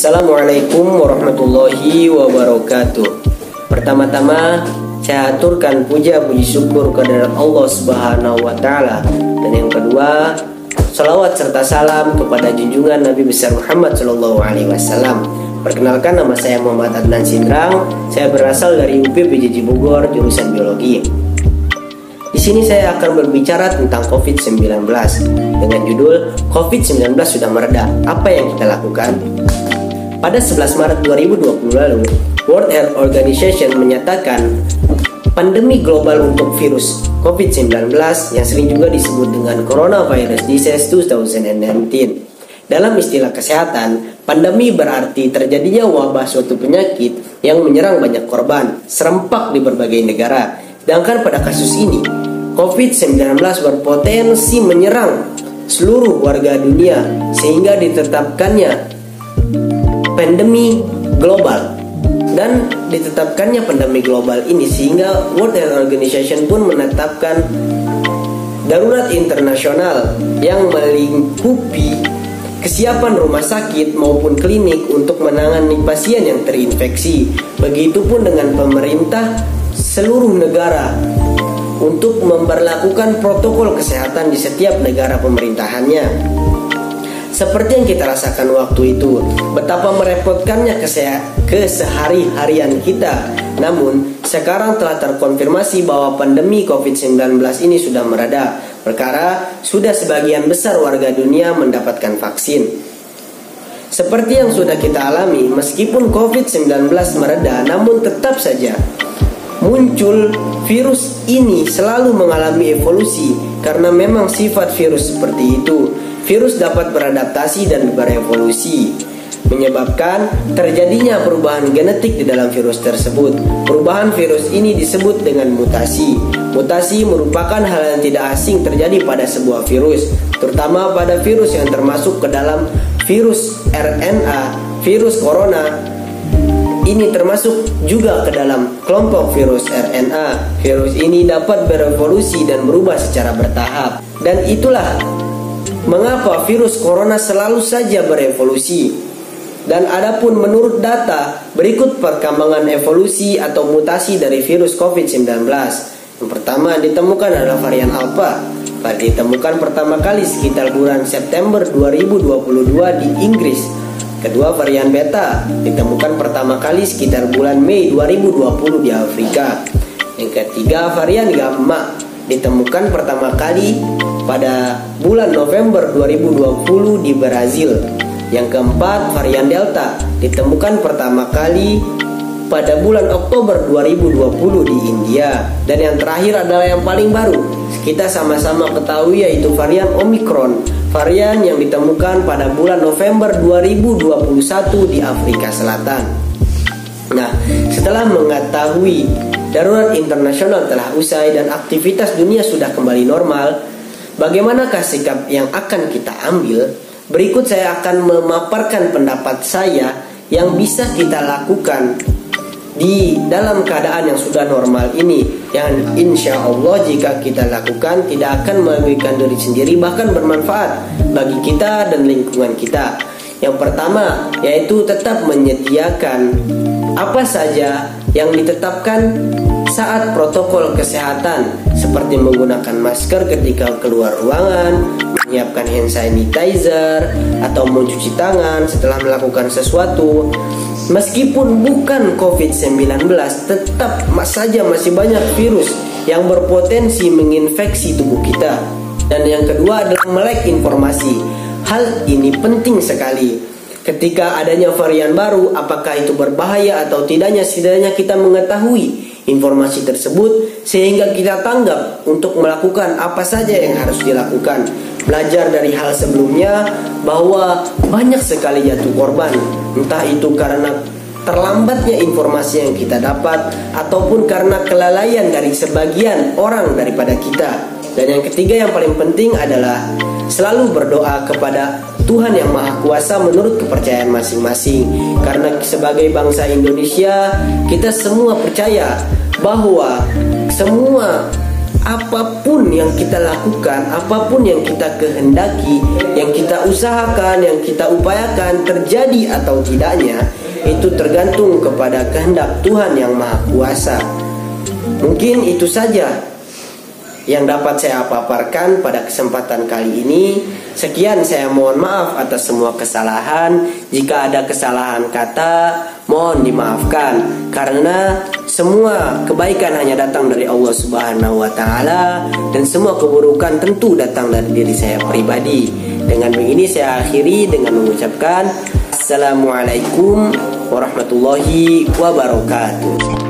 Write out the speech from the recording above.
Assalamualaikum warahmatullahi wabarakatuh. Pertama-tama saya aturkan puji syukur kehadirat Allah Subhanahu wa taala. Dan yang kedua, salawat serta salam kepada junjungan Nabi besar Muhammad sallallahu alaihi wasallam. Perkenalkan, nama saya Muhammad Adnan Sindrang. Saya berasal dari UP PJJ Bogor, jurusan biologi. Di sini saya akan berbicara tentang COVID-19 dengan judul COVID-19 sudah mereda, apa yang kita lakukan? Pada 11 Maret 2020 lalu, World Health Organization menyatakan pandemi global untuk virus COVID-19 yang sering juga disebut dengan Coronavirus Disease 2019. Dalam istilah kesehatan, pandemi berarti terjadinya wabah suatu penyakit yang menyerang banyak korban, serempak di berbagai negara. Sedangkan pada kasus ini, COVID-19 berpotensi menyerang seluruh warga dunia sehingga ditetapkannya pandemi global. Dan ditetapkannya pandemi global ini sehingga World Health Organization pun menetapkan darurat internasional yang melingkupi kesiapan rumah sakit maupun klinik untuk menangani pasien yang terinfeksi. Begitupun dengan pemerintah seluruh negara untuk memberlakukan protokol kesehatan di setiap negara pemerintahannya. Seperti yang kita rasakan waktu itu, betapa merepotkannya kesehari-harian kita. Namun, sekarang telah terkonfirmasi bahwa pandemi COVID-19 ini sudah mereda, perkara sudah sebagian besar warga dunia mendapatkan vaksin. Seperti yang sudah kita alami, meskipun COVID-19 mereda, namun tetap saja muncul virus ini selalu mengalami evolusi karena memang sifat virus seperti itu. Virus dapat beradaptasi dan berevolusi, menyebabkan terjadinya perubahan genetik di dalam virus tersebut. Perubahan virus ini disebut dengan mutasi. Mutasi merupakan hal yang tidak asing terjadi pada sebuah virus, terutama pada virus yang termasuk ke dalam virus RNA. Virus corona ini termasuk juga ke dalam kelompok virus RNA. Virus ini dapat berevolusi dan berubah secara bertahap. Dan itulah mengapa virus corona selalu saja berevolusi. Dan adapun menurut data, berikut perkembangan evolusi atau mutasi dari virus COVID-19. Yang pertama ditemukan adalah varian Alpha. Ditemukan pertama kali sekitar bulan September 2022 di Inggris. Kedua, varian Beta ditemukan pertama kali sekitar bulan Mei 2020 di Afrika. Yang ketiga, varian Gamma ditemukan pertama kali pada bulan November 2020 di Brazil. Yang keempat, varian Delta ditemukan pertama kali pada bulan Oktober 2020 di India. Dan yang terakhir adalah yang paling baru, kita sama-sama ketahui, yaitu varian Omicron, varian yang ditemukan pada bulan November 2021 di Afrika Selatan. Nah, setelah mengetahui darurat internasional telah usai dan aktivitas dunia sudah kembali normal, bagaimanakah sikap yang akan kita ambil? Berikut saya akan memaparkan pendapat saya yang bisa kita lakukan di dalam keadaan yang sudah normal ini, yang insya Allah jika kita lakukan tidak akan merugikan diri sendiri, bahkan bermanfaat bagi kita dan lingkungan kita. Yang pertama yaitu tetap menyediakan apa saja yang ditetapkan saat protokol kesehatan, seperti menggunakan masker ketika keluar ruangan, menyiapkan hand sanitizer, atau mencuci tangan setelah melakukan sesuatu. Meskipun bukan COVID-19, tetap saja masih banyak virus yang berpotensi menginfeksi tubuh kita. Dan yang kedua adalah melek informasi. Hal ini penting sekali. Ketika adanya varian baru, apakah itu berbahaya atau tidaknya, setidaknya kita mengetahui informasi tersebut sehingga kita tanggap untuk melakukan apa saja yang harus dilakukan. Belajar dari hal sebelumnya bahwa banyak sekali jatuh korban, entah itu karena terlambatnya informasi yang kita dapat ataupun karena kelalaian dari sebagian orang daripada kita. Dan yang ketiga yang paling penting adalah selalu berdoa kepada Tuhan yang Maha Kuasa menurut kepercayaan masing-masing. Karena sebagai bangsa Indonesia, kita semua percaya bahwa semua apapun yang kita lakukan, apapun yang kita kehendaki, yang kita usahakan, yang kita upayakan, terjadi atau tidaknya, itu tergantung kepada kehendak Tuhan yang Maha Kuasa. Mungkin itu saja yang dapat saya paparkan pada kesempatan kali ini. Sekian, saya mohon maaf atas semua kesalahan. Jika ada kesalahan kata, mohon dimaafkan, karena semua kebaikan hanya datang dari Allah Subhanahu wa Ta'ala, dan semua keburukan tentu datang dari diri saya pribadi. Dengan begini saya akhiri dengan mengucapkan Assalamualaikum warahmatullahi wabarakatuh.